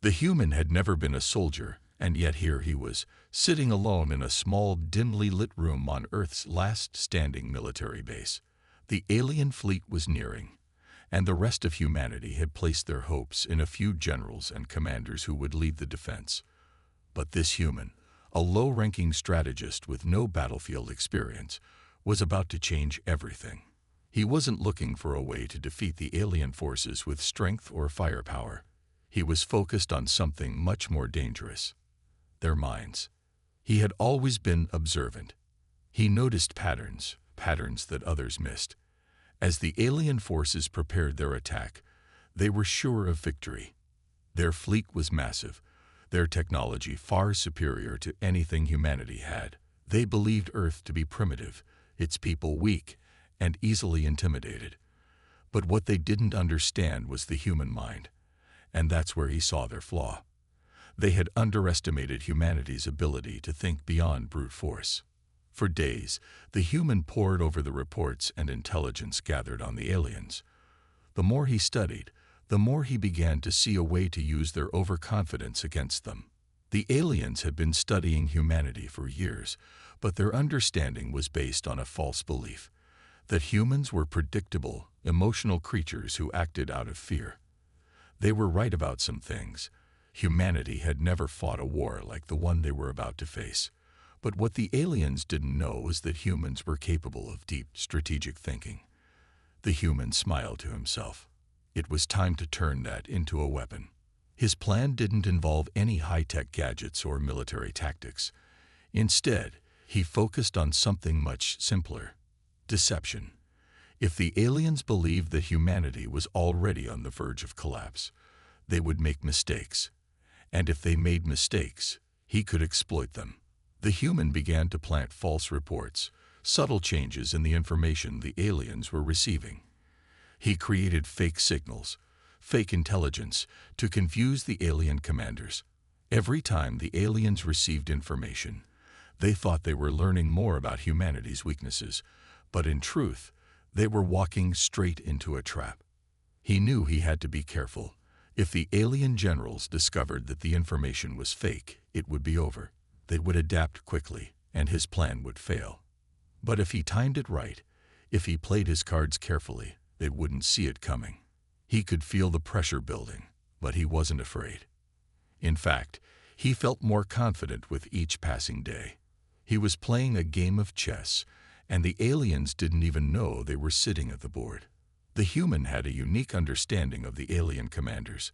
The human had never been a soldier, and yet here he was, sitting alone in a small, dimly lit room on Earth's last standing military base. The alien fleet was nearing, and the rest of humanity had placed their hopes in a few generals and commanders who would lead the defense. But this human, a low-ranking strategist with no battlefield experience, was about to change everything. He wasn't looking for a way to defeat the alien forces with strength or firepower. He was focused on something much more dangerous: their minds. He had always been observant. He noticed patterns that others missed. As the alien forces prepared their attack, they were sure of victory. Their fleet was massive, their technology far superior to anything humanity had. They believed Earth to be primitive, its people weak and easily intimidated. But what they didn't understand was the human mind, and that's where he saw their flaw. They had underestimated humanity's ability to think beyond brute force. For days, the human pored over the reports and intelligence gathered on the aliens. The more he studied, the more he began to see a way to use their overconfidence against them. The aliens had been studying humanity for years, but their understanding was based on a false belief that humans were predictable, emotional creatures who acted out of fear. They were right about some things. Humanity had never fought a war like the one they were about to face. But what the aliens didn't know was that humans were capable of deep, strategic thinking. The human smiled to himself. It was time to turn that into a weapon. His plan didn't involve any high-tech gadgets or military tactics. Instead, he focused on something much simpler: deception. If the aliens believed that humanity was already on the verge of collapse, they would make mistakes. And if they made mistakes, he could exploit them. The human began to plant false reports, subtle changes in the information the aliens were receiving. He created fake signals, fake intelligence, to confuse the alien commanders. Every time the aliens received information, they thought they were learning more about humanity's weaknesses, but in truth, they were walking straight into a trap. He knew he had to be careful. If the alien generals discovered that the information was fake, it would be over. They would adapt quickly, and his plan would fail. But if he timed it right, if he played his cards carefully, they wouldn't see it coming. He could feel the pressure building, but he wasn't afraid. In fact, he felt more confident with each passing day. He was playing a game of chess, and the aliens didn't even know they were sitting at the board. The human had a unique understanding of the alien commanders.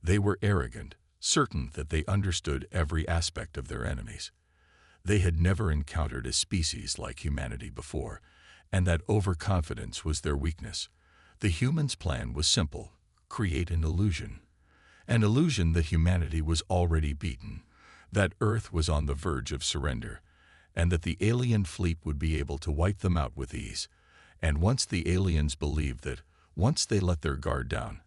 They were arrogant, certain that they understood every aspect of their enemies. They had never encountered a species like humanity before, and that overconfidence was their weakness. The human's plan was simple: create an illusion that humanity was already beaten, that Earth was on the verge of surrender, and that the alien fleet would be able to wipe them out with ease. And once the aliens believed that, once they let their guard down,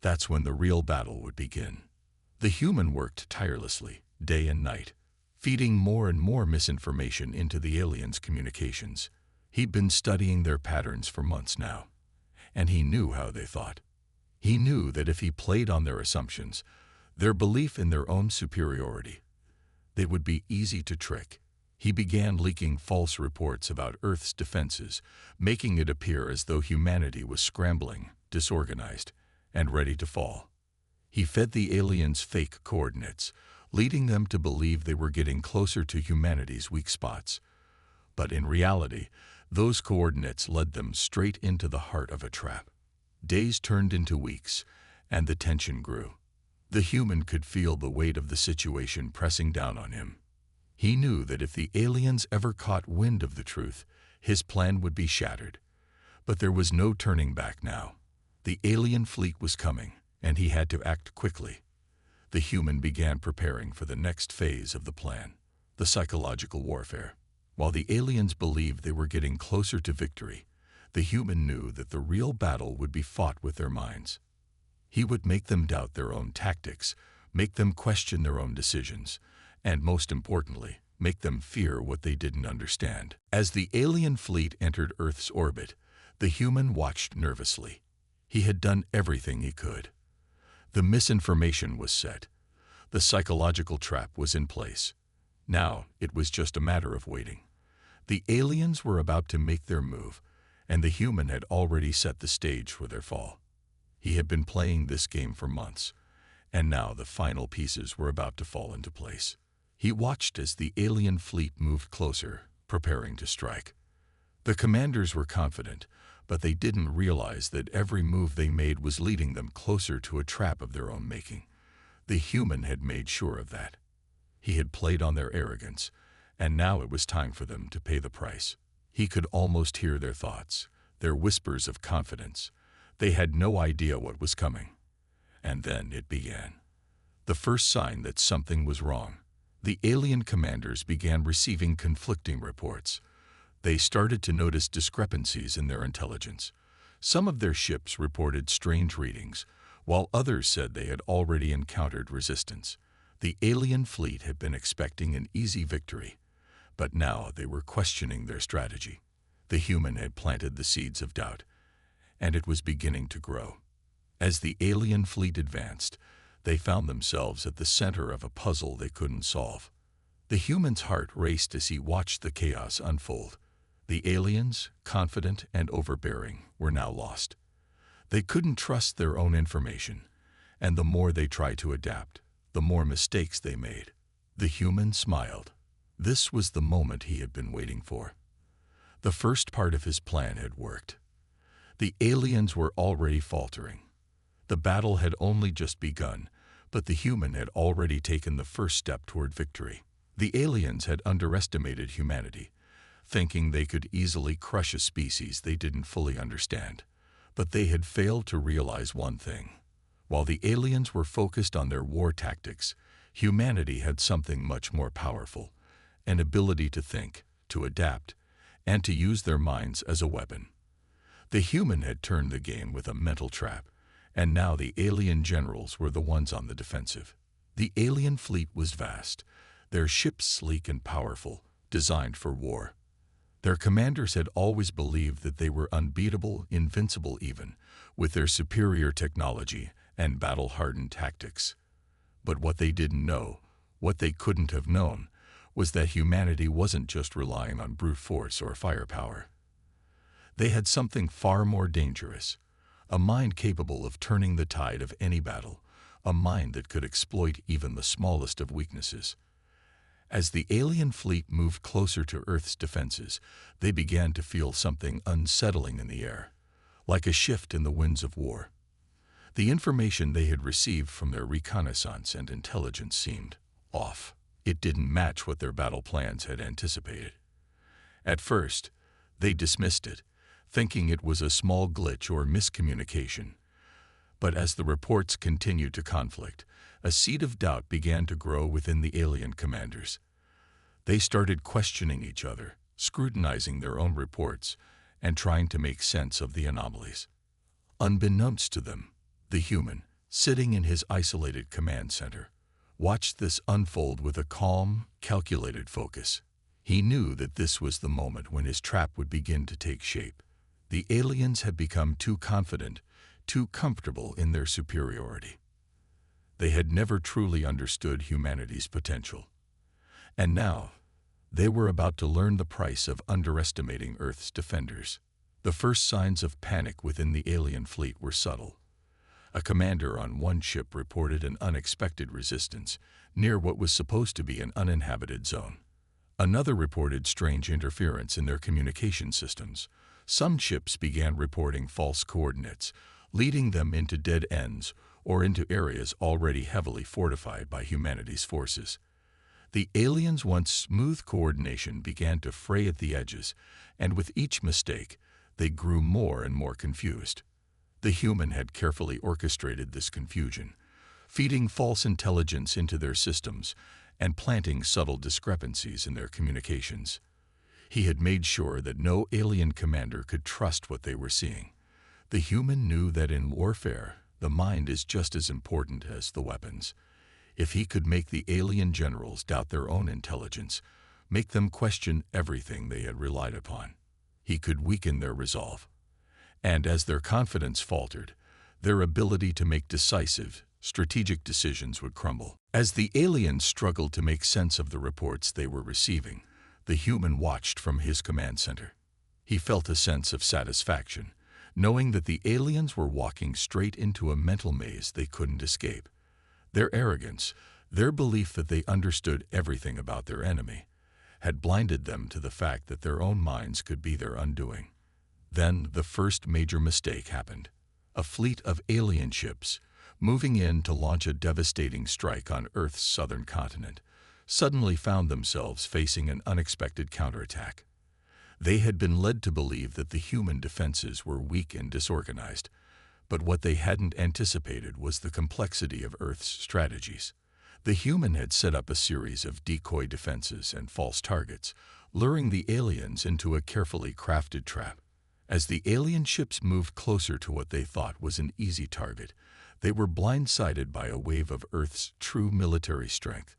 that's when the real battle would begin. The human worked tirelessly, day and night, feeding more and more misinformation into the aliens' communications. He'd been studying their patterns for months now, and he knew how they thought. He knew that if he played on their assumptions, their belief in their own superiority, they would be easy to trick. He began leaking false reports about Earth's defenses, making it appear as though humanity was scrambling, disorganized, and ready to fall. He fed the aliens fake coordinates, leading them to believe they were getting closer to humanity's weak spots. But in reality, those coordinates led them straight into the heart of a trap. Days turned into weeks, and the tension grew. The human could feel the weight of the situation pressing down on him. He knew that if the aliens ever caught wind of the truth, his plan would be shattered. But there was no turning back now. The alien fleet was coming, and he had to act quickly. The human began preparing for the next phase of the plan, the psychological warfare. While the aliens believed they were getting closer to victory, the human knew that the real battle would be fought with their minds. He would make them doubt their own tactics, make them question their own decisions, and most importantly, make them fear what they didn't understand. As the alien fleet entered Earth's orbit, the human watched nervously. He had done everything he could. The misinformation was set. The psychological trap was in place. Now it was just a matter of waiting. The aliens were about to make their move, and the human had already set the stage for their fall. He had been playing this game for months, and now the final pieces were about to fall into place. He watched as the alien fleet moved closer, preparing to strike. The commanders were confident, but they didn't realize that every move they made was leading them closer to a trap of their own making. The human had made sure of that. He had played on their arrogance, and now it was time for them to pay the price. He could almost hear their thoughts, their whispers of confidence. They had no idea what was coming. And then it began. The first sign that something was wrong. The alien commanders began receiving conflicting reports. They started to notice discrepancies in their intelligence. Some of their ships reported strange readings, while others said they had already encountered resistance. The alien fleet had been expecting an easy victory, but now they were questioning their strategy. The human had planted the seeds of doubt, and it was beginning to grow. As the alien fleet advanced, they found themselves at the center of a puzzle they couldn't solve. The human's heart raced as he watched the chaos unfold. The aliens, confident and overbearing, were now lost. They couldn't trust their own information, and the more they tried to adapt, the more mistakes they made. The human smiled. This was the moment he had been waiting for. The first part of his plan had worked. The aliens were already faltering. The battle had only just begun, but the human had already taken the first step toward victory. The aliens had underestimated humanity, thinking they could easily crush a species they didn't fully understand. But they had failed to realize one thing. While the aliens were focused on their war tactics, humanity had something much more powerful, an ability to think, to adapt, and to use their minds as a weapon. The human had turned the game with a mental trap, and now the alien generals were the ones on the defensive. The alien fleet was vast, their ships sleek and powerful, designed for war. Their commanders had always believed that they were unbeatable, invincible even, with their superior technology and battle-hardened tactics. But what they didn't know, what they couldn't have known, was that humanity wasn't just relying on brute force or firepower. They had something far more dangerous, a mind capable of turning the tide of any battle, a mind that could exploit even the smallest of weaknesses. As the alien fleet moved closer to Earth's defenses, they began to feel something unsettling in the air, like a shift in the winds of war. The information they had received from their reconnaissance and intelligence seemed off. It didn't match what their battle plans had anticipated. At first, they dismissed it, thinking it was a small glitch or miscommunication. But as the reports continued to conflict, a seed of doubt began to grow within the alien commanders. They started questioning each other, scrutinizing their own reports, and trying to make sense of the anomalies. Unbeknownst to them, the human, sitting in his isolated command center, watched this unfold with a calm, calculated focus. He knew that this was the moment when his trap would begin to take shape. The aliens had become too confident, too comfortable in their superiority. They had never truly understood humanity's potential. And now, they were about to learn the price of underestimating Earth's defenders. The first signs of panic within the alien fleet were subtle. A commander on one ship reported an unexpected resistance near what was supposed to be an uninhabited zone. Another reported strange interference in their communication systems. Some ships began reporting false coordinates, leading them into dead ends or into areas already heavily fortified by humanity's forces. The aliens' once smooth coordination began to fray at the edges, and with each mistake, they grew more and more confused. The human had carefully orchestrated this confusion, feeding false intelligence into their systems and planting subtle discrepancies in their communications. He had made sure that no alien commander could trust what they were seeing. The human knew that in warfare, the mind is just as important as the weapons. If he could make the alien generals doubt their own intelligence, make them question everything they had relied upon, he could weaken their resolve. And as their confidence faltered, their ability to make decisive, strategic decisions would crumble. As the aliens struggled to make sense of the reports they were receiving, the human watched from his command center. He felt a sense of satisfaction, knowing that the aliens were walking straight into a mental maze they couldn't escape. Their arrogance, their belief that they understood everything about their enemy, had blinded them to the fact that their own minds could be their undoing. Then the first major mistake happened. A fleet of alien ships, moving in to launch a devastating strike on Earth's southern continent, suddenly found themselves facing an unexpected counterattack. They had been led to believe that the human defenses were weak and disorganized, but what they hadn't anticipated was the complexity of Earth's strategies. The human had set up a series of decoy defenses and false targets, luring the aliens into a carefully crafted trap. As the alien ships moved closer to what they thought was an easy target, they were blindsided by a wave of Earth's true military strength.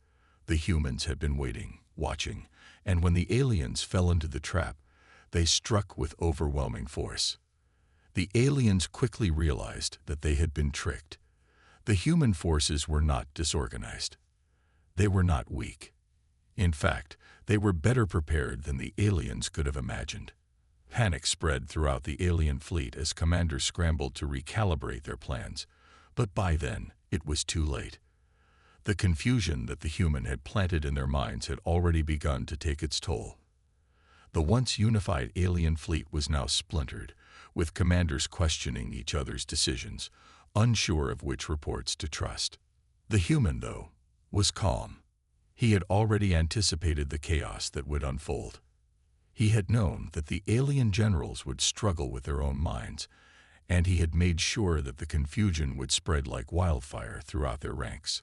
The humans had been waiting, watching, and when the aliens fell into the trap, they struck with overwhelming force. The aliens quickly realized that they had been tricked. The human forces were not disorganized. They were not weak. In fact, they were better prepared than the aliens could have imagined. Panic spread throughout the alien fleet as commanders scrambled to recalibrate their plans, but by then it was too late. The confusion that the human had planted in their minds had already begun to take its toll. The once unified alien fleet was now splintered, with commanders questioning each other's decisions, unsure of which reports to trust. The human, though, was calm. He had already anticipated the chaos that would unfold. He had known that the alien generals would struggle with their own minds, and he had made sure that the confusion would spread like wildfire throughout their ranks.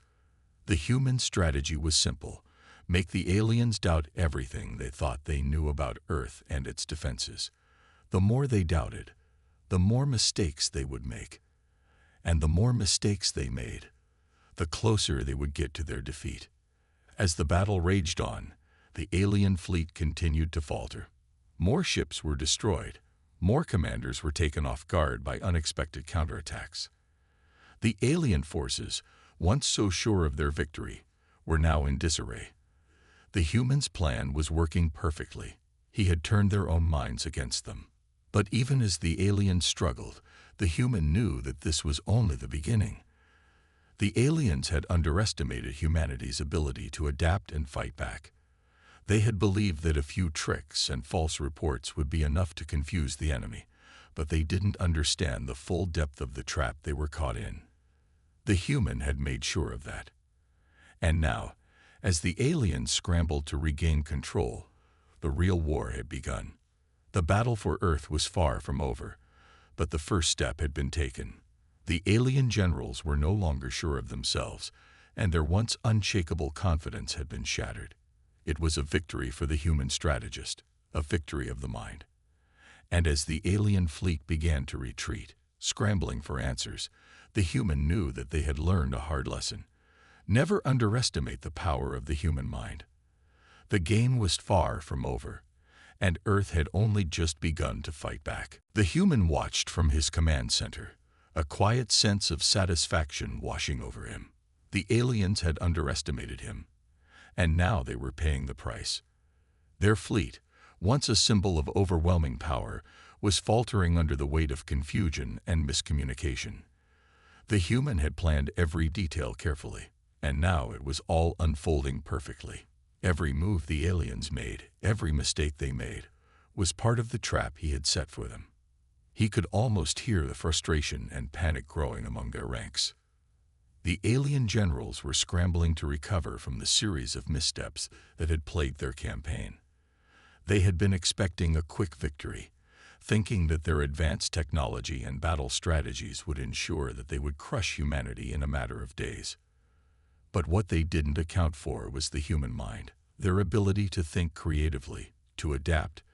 The human strategy was simple: make the aliens doubt everything they thought they knew about Earth and its defenses. The more they doubted, the more mistakes they would make. And the more mistakes they made, the closer they would get to their defeat. As the battle raged on, the alien fleet continued to falter. More ships were destroyed. More commanders were taken off guard by unexpected counterattacks. The alien forces, once so sure of their victory, were now in disarray. The human's plan was working perfectly. He had turned their own minds against them. But even as the aliens struggled, the human knew that this was only the beginning. The aliens had underestimated humanity's ability to adapt and fight back. They had believed that a few tricks and false reports would be enough to confuse the enemy, but they didn't understand the full depth of the trap they were caught in. The human had made sure of that. And now, as the aliens scrambled to regain control, the real war had begun. The battle for Earth was far from over, but the first step had been taken. The alien generals were no longer sure of themselves, and their once unshakable confidence had been shattered. It was a victory for the human strategist, a victory of the mind. And as the alien fleet began to retreat, scrambling for answers, the human knew that they had learned a hard lesson. Never underestimate the power of the human mind. The game was far from over, and Earth had only just begun to fight back. The human watched from his command center, a quiet sense of satisfaction washing over him. The aliens had underestimated him, and now they were paying the price. Their fleet, once a symbol of overwhelming power, was faltering under the weight of confusion and miscommunication. The human had planned every detail carefully, and now it was all unfolding perfectly. Every move the aliens made, every mistake they made, was part of the trap he had set for them. He could almost hear the frustration and panic growing among their ranks. The alien generals were scrambling to recover from the series of missteps that had plagued their campaign. They had been expecting a quick victory, thinking that their advanced technology and battle strategies would ensure that they would crush humanity in a matter of days. But what they didn't account for was the human mind, their ability to think creatively, to adapt,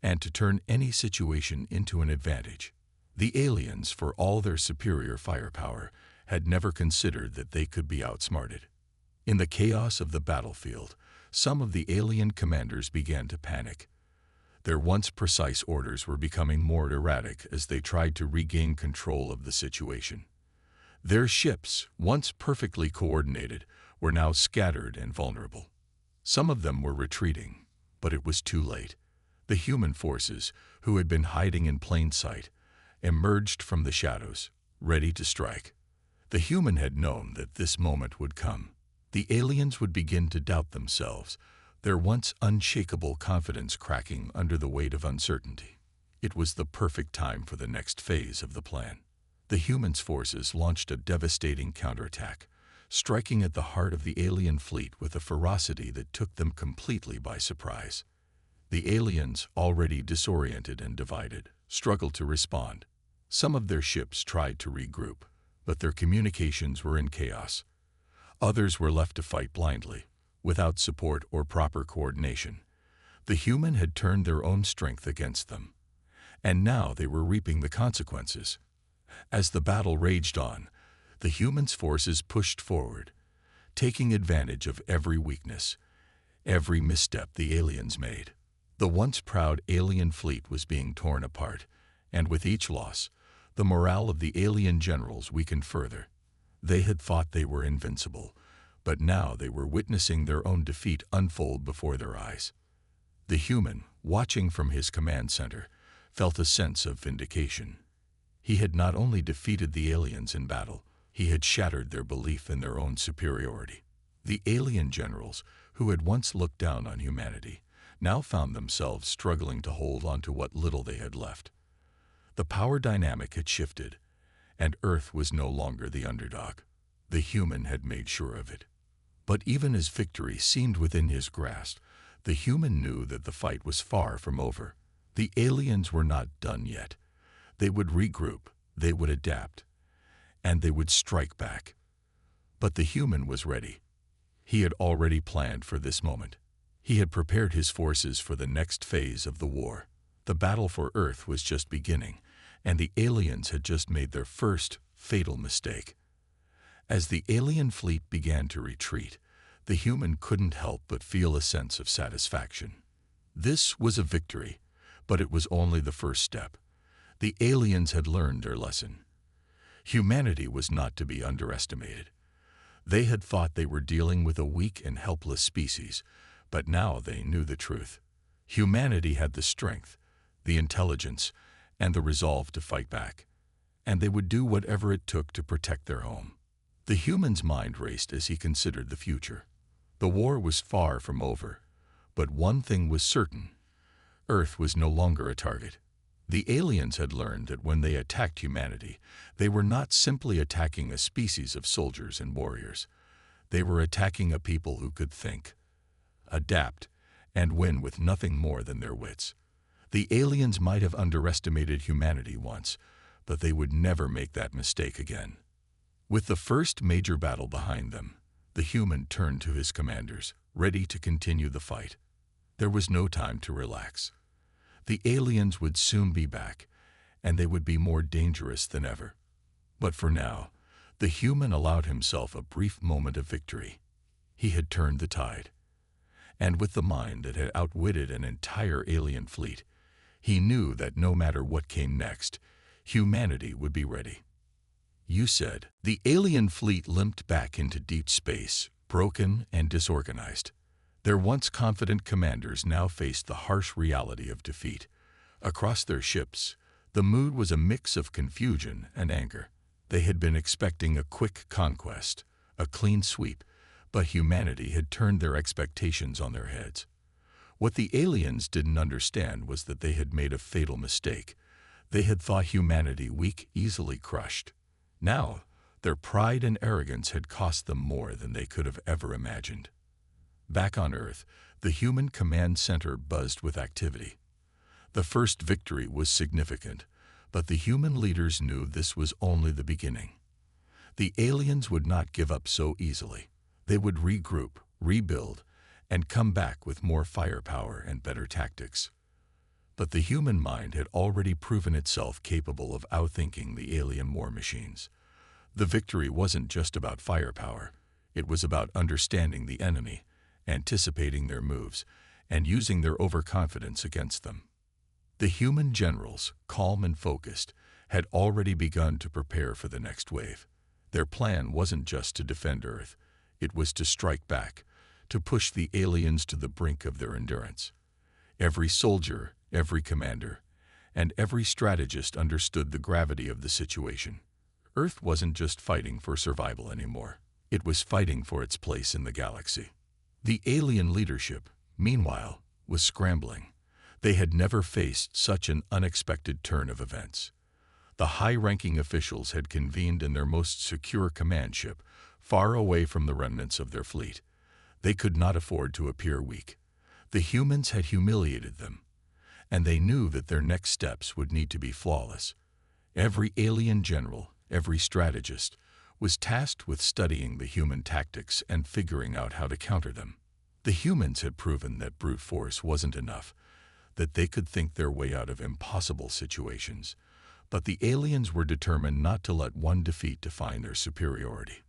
and to turn any situation into an advantage. The aliens, for all their superior firepower, had never considered that they could be outsmarted. In the chaos of the battlefield, some of the alien commanders began to panic. Their once precise orders were becoming more erratic as they tried to regain control of the situation. Their ships, once perfectly coordinated, were now scattered and vulnerable. Some of them were retreating, but it was too late. The human forces, who had been hiding in plain sight, emerged from the shadows, ready to strike. The human had known that this moment would come. The aliens would begin to doubt themselves, their once unshakable confidence cracking under the weight of uncertainty. It was the perfect time for the next phase of the plan. The humans' forces launched a devastating counterattack, striking at the heart of the alien fleet with a ferocity that took them completely by surprise. The aliens, already disoriented and divided, struggled to respond. Some of their ships tried to regroup, but their communications were in chaos. Others were left to fight blindly, without support or proper coordination. The human had turned their own strength against them, and now they were reaping the consequences. As the battle raged on, the humans' forces pushed forward, taking advantage of every weakness, every misstep the aliens made. The once proud alien fleet was being torn apart, and with each loss, the morale of the alien generals weakened further. They had thought they were invincible, but now they were witnessing their own defeat unfold before their eyes. The human, watching from his command center, felt a sense of vindication. He had not only defeated the aliens in battle, he had shattered their belief in their own superiority. The alien generals, who had once looked down on humanity, now found themselves struggling to hold on to what little they had left. The power dynamic had shifted, and Earth was no longer the underdog. The human had made sure of it. But even as victory seemed within his grasp, the human knew that the fight was far from over. The aliens were not done yet. They would regroup, they would adapt, and they would strike back. But the human was ready. He had already planned for this moment. He had prepared his forces for the next phase of the war. The battle for Earth was just beginning, and the aliens had just made their first fatal mistake. As the alien fleet began to retreat, the human couldn't help but feel a sense of satisfaction. This was a victory, but it was only the first step. The aliens had learned their lesson. Humanity was not to be underestimated. They had thought they were dealing with a weak and helpless species, but now they knew the truth. Humanity had the strength, the intelligence, and the resolve to fight back, and they would do whatever it took to protect their home. The human's mind raced as he considered the future. The war was far from over, but one thing was certain: Earth was no longer a target. The aliens had learned that when they attacked humanity, they were not simply attacking a species of soldiers and warriors. They were attacking a people who could think, adapt, and win with nothing more than their wits. The aliens might have underestimated humanity once, but they would never make that mistake again. With the first major battle behind them, the human turned to his commanders, ready to continue the fight. There was no time to relax. The aliens would soon be back, and they would be more dangerous than ever. But for now, the human allowed himself a brief moment of victory. He had turned the tide. And with the mind that had outwitted an entire alien fleet, he knew that no matter what came next, humanity would be ready. You said. The alien fleet limped back into deep space, broken and disorganized. Their once confident commanders now faced the harsh reality of defeat. Across their ships, the mood was a mix of confusion and anger. They had been expecting a quick conquest, a clean sweep, but humanity had turned their expectations on their heads. What the aliens didn't understand was that they had made a fatal mistake. They had thought humanity weak, easily crushed. Now, their pride and arrogance had cost them more than they could have ever imagined. Back on Earth, the human command center buzzed with activity. The first victory was significant, but the human leaders knew this was only the beginning. The aliens would not give up so easily. They would regroup, rebuild, and come back with more firepower and better tactics. But the human mind had already proven itself capable of outthinking the alien war machines. The victory wasn't just about firepower. It was about understanding the enemy, anticipating their moves, and using their overconfidence against them. The human generals, calm and focused, had already begun to prepare for the next wave. Their plan wasn't just to defend Earth, it was to strike back, to push the aliens to the brink of their endurance. Every soldier, every commander, and every strategist understood the gravity of the situation. Earth wasn't just fighting for survival anymore. It was fighting for its place in the galaxy. The alien leadership, meanwhile, was scrambling. They had never faced such an unexpected turn of events. The high-ranking officials had convened in their most secure command ship, far away from the remnants of their fleet. They could not afford to appear weak. The humans had humiliated them, and they knew that their next steps would need to be flawless. Every alien general, every strategist, was tasked with studying the human tactics and figuring out how to counter them. The humans had proven that brute force wasn't enough, that they could think their way out of impossible situations. But the aliens were determined not to let one defeat define their superiority.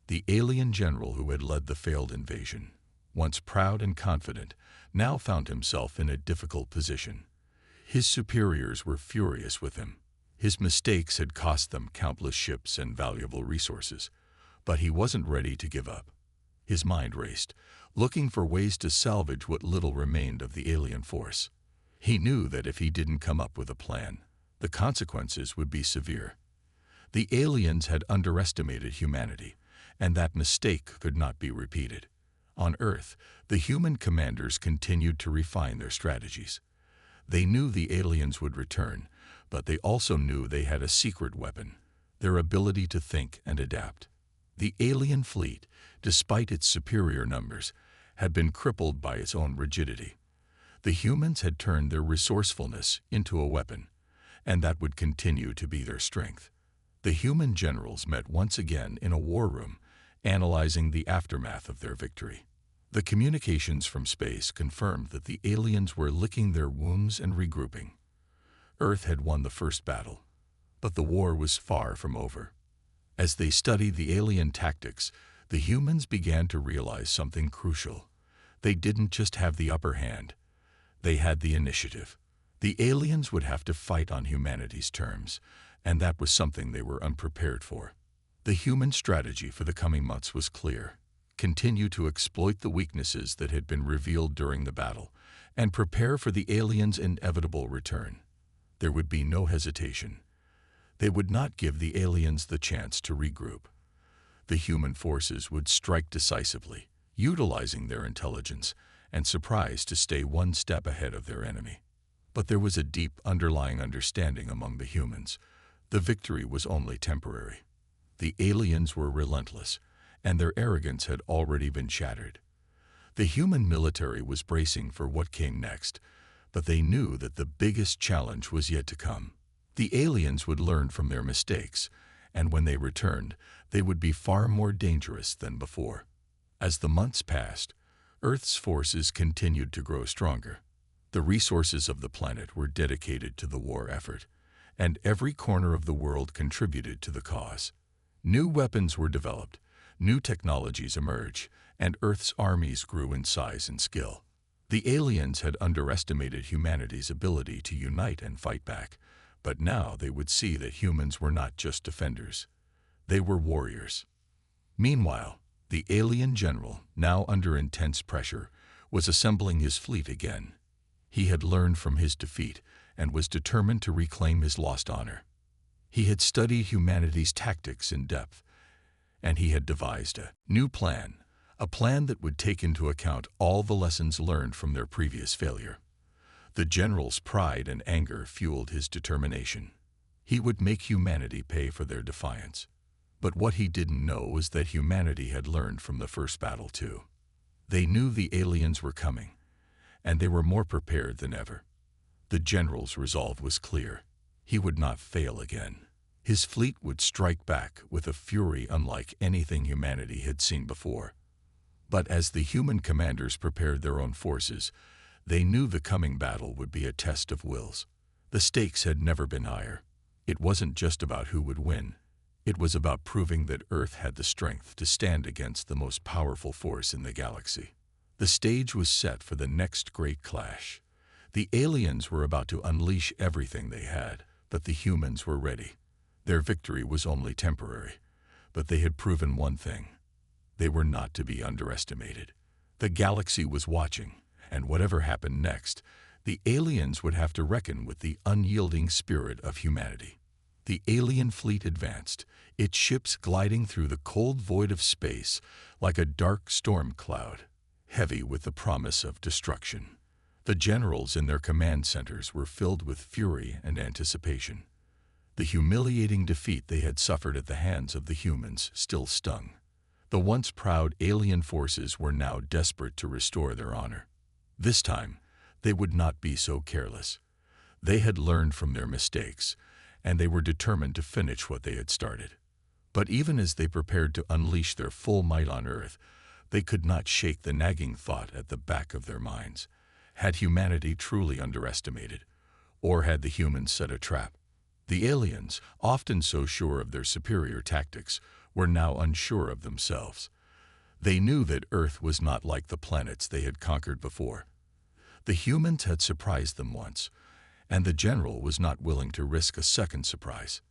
The alien general who had led the failed invasion, once proud and confident, now found himself in a difficult position. His superiors were furious with him. His mistakes had cost them countless ships and valuable resources, but he wasn't ready to give up. His mind raced, looking for ways to salvage what little remained of the alien force. He knew that if he didn't come up with a plan, the consequences would be severe. The aliens had underestimated humanity, and that mistake could not be repeated. On Earth, the human commanders continued to refine their strategies. They knew the aliens would return, but they also knew they had a secret weapon, their ability to think and adapt. The alien fleet, despite its superior numbers, had been crippled by its own rigidity. The humans had turned their resourcefulness into a weapon, and that would continue to be their strength. The human generals met once again in a war room, analyzing the aftermath of their victory. The communications from space confirmed that the aliens were licking their wounds and regrouping. Earth had won the first battle, but the war was far from over. As they studied the alien tactics, the humans began to realize something crucial. They didn't just have the upper hand, they had the initiative. The aliens would have to fight on humanity's terms, and that was something they were unprepared for. The human strategy for the coming months was clear: continue to exploit the weaknesses that had been revealed during the battle, and prepare for the aliens' inevitable return. There would be no hesitation. They would not give the aliens the chance to regroup. The human forces would strike decisively, utilizing their intelligence and surprise to stay one step ahead of their enemy. But there was a deep underlying understanding among the humans. The victory was only temporary. The aliens were relentless, and their arrogance had already been shattered. The human military was bracing for what came next, but they knew that the biggest challenge was yet to come. The aliens would learn from their mistakes, and when they returned, they would be far more dangerous than before. As the months passed, Earth's forces continued to grow stronger. The resources of the planet were dedicated to the war effort, and every corner of the world contributed to the cause. New weapons were developed, new technologies emerged, and Earth's armies grew in size and skill. The aliens had underestimated humanity's ability to unite and fight back, but now they would see that humans were not just defenders. They were warriors. Meanwhile, the alien general, now under intense pressure, was assembling his fleet again. He had learned from his defeat and was determined to reclaim his lost honor. He had studied humanity's tactics in depth, and he had devised a new plan, a plan that would take into account all the lessons learned from their previous failure. The general's pride and anger fueled his determination. He would make humanity pay for their defiance. But what he didn't know was that humanity had learned from the first battle too. They knew the aliens were coming, and they were more prepared than ever. The general's resolve was clear. He would not fail again. His fleet would strike back with a fury unlike anything humanity had seen before. But as the human commanders prepared their own forces, they knew the coming battle would be a test of wills. The stakes had never been higher. It wasn't just about who would win. It was about proving that Earth had the strength to stand against the most powerful force in the galaxy. The stage was set for the next great clash. The aliens were about to unleash everything they had, but the humans were ready. Their victory was only temporary, But they had proven one thing. They were not to be underestimated. The galaxy was watching, and whatever happened next, the aliens would have to reckon with the unyielding spirit of humanity. The alien fleet advanced, its ships gliding through the cold void of space like a dark storm cloud, heavy with the promise of destruction. The generals in their command centers were filled with fury and anticipation. The humiliating defeat they had suffered at the hands of the humans still stung. The once proud alien forces were now desperate to restore their honor. This time, they would not be so careless. They had learned from their mistakes, and they were determined to finish what they had started. But even as they prepared to unleash their full might on Earth, they could not shake the nagging thought at the back of their minds. Had humanity truly underestimated, or had the humans set a trap? The aliens, often so sure of their superior tactics, were now unsure of themselves. They knew that Earth was not like the planets they had conquered before. The humans had surprised them once, and the general was not willing to risk a second surprise.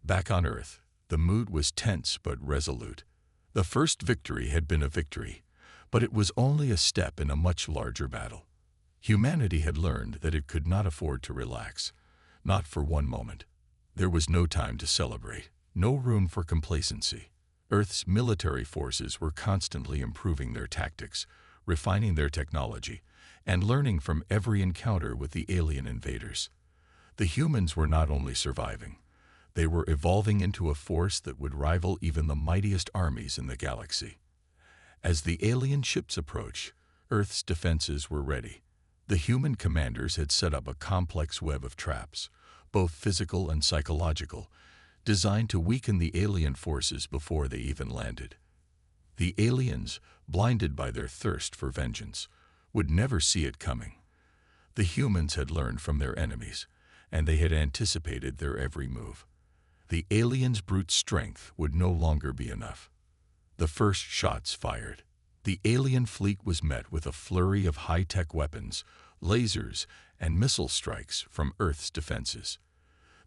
Back on Earth, the mood was tense but resolute. The first victory had been a victory, but it was only a step in a much larger battle. Humanity had learned that it could not afford to relax, not for one moment. There was no time to celebrate, no room for complacency. Earth's military forces were constantly improving their tactics, refining their technology, and learning from every encounter with the alien invaders. The humans were not only surviving, they were evolving into a force that would rival even the mightiest armies in the galaxy. As the alien ships approached, Earth's defenses were ready. The human commanders had set up a complex web of traps, both physical and psychological, designed to weaken the alien forces before they even landed. The aliens, blinded by their thirst for vengeance, would never see it coming. The humans had learned from their enemies, and they had anticipated their every move. The aliens' brute strength would no longer be enough. The first shots fired. The alien fleet was met with a flurry of high-tech weapons, lasers, and missile strikes from Earth's defenses.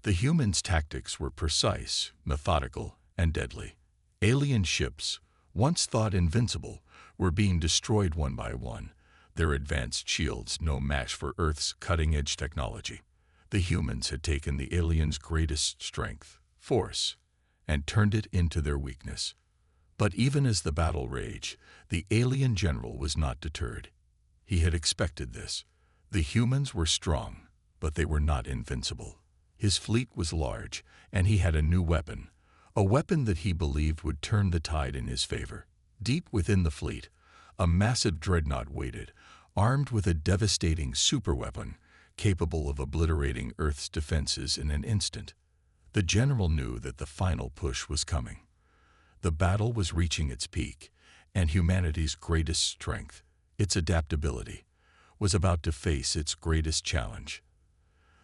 The humans' tactics were precise, methodical, and deadly. Alien ships, once thought invincible, were being destroyed one by one, their advanced shields no match for Earth's cutting-edge technology. The humans had taken the aliens' greatest strength, force, and turned it into their weakness. But even as the battle raged, the alien general was not deterred. He had expected this. The humans were strong, but they were not invincible. His fleet was large, and he had a new weapon, a weapon that he believed would turn the tide in his favor. Deep within the fleet, a massive dreadnought waited, armed with a devastating superweapon capable of obliterating Earth's defenses in an instant. The general knew that the final push was coming. The battle was reaching its peak, and humanity's greatest strength, its adaptability, was about to face its greatest challenge.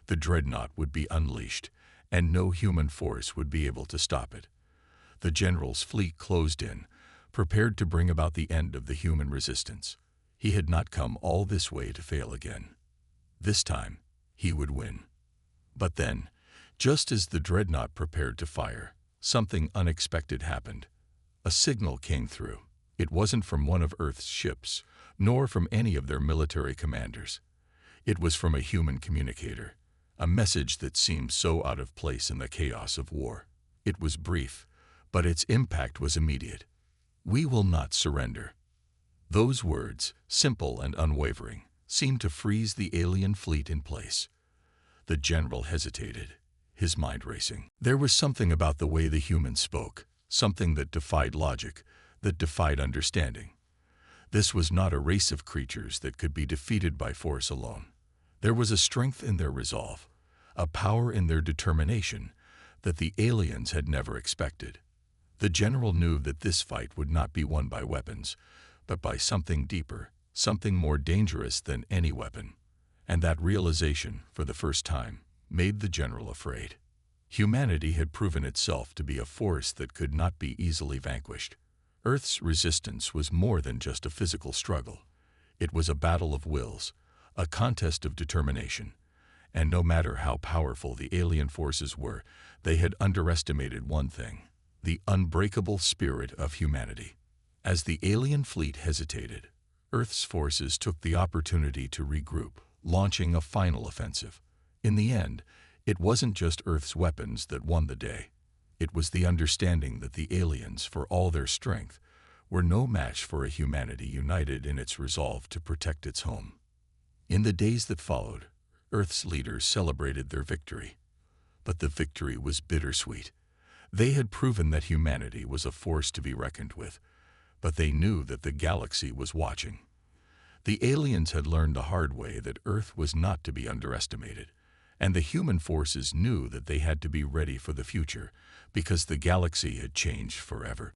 The dreadnought would be unleashed, and no human force would be able to stop it. The general's fleet closed in, prepared to bring about the end of the human resistance. He had not come all this way to fail again. This time, he would win. But then, just as the dreadnought prepared to fire, something unexpected happened. A signal came through. It wasn't from one of Earth's ships, nor from any of their military commanders. It was from a human communicator, a message that seemed so out of place in the chaos of war. It was brief, but its impact was immediate. "We will not surrender." Those words, simple and unwavering, seemed to freeze the alien fleet in place. The general hesitated, his mind racing. There was something about the way the humans spoke, something that defied logic, that defied understanding. This was not a race of creatures that could be defeated by force alone. There was a strength in their resolve, a power in their determination that the aliens had never expected. The general knew that this fight would not be won by weapons, but by something deeper, something more dangerous than any weapon. And that realization, for the first time, made the general afraid. Humanity had proven itself to be a force that could not be easily vanquished. Earth's resistance was more than just a physical struggle. It was a battle of wills, a contest of determination. And no matter how powerful the alien forces were, they had underestimated one thing. the unbreakable spirit of humanity. As the alien fleet hesitated, Earth's forces took the opportunity to regroup, launching a final offensive. In the end, it wasn't just Earth's weapons that won the day. It was the understanding that the aliens, for all their strength, were no match for a humanity united in its resolve to protect its home. In the days that followed, Earth's leaders celebrated their victory. But the victory was bittersweet. They had proven that humanity was a force to be reckoned with, but they knew that the galaxy was watching. The aliens had learned the hard way that Earth was not to be underestimated, and the human forces knew that they had to be ready for the future because the galaxy had changed forever.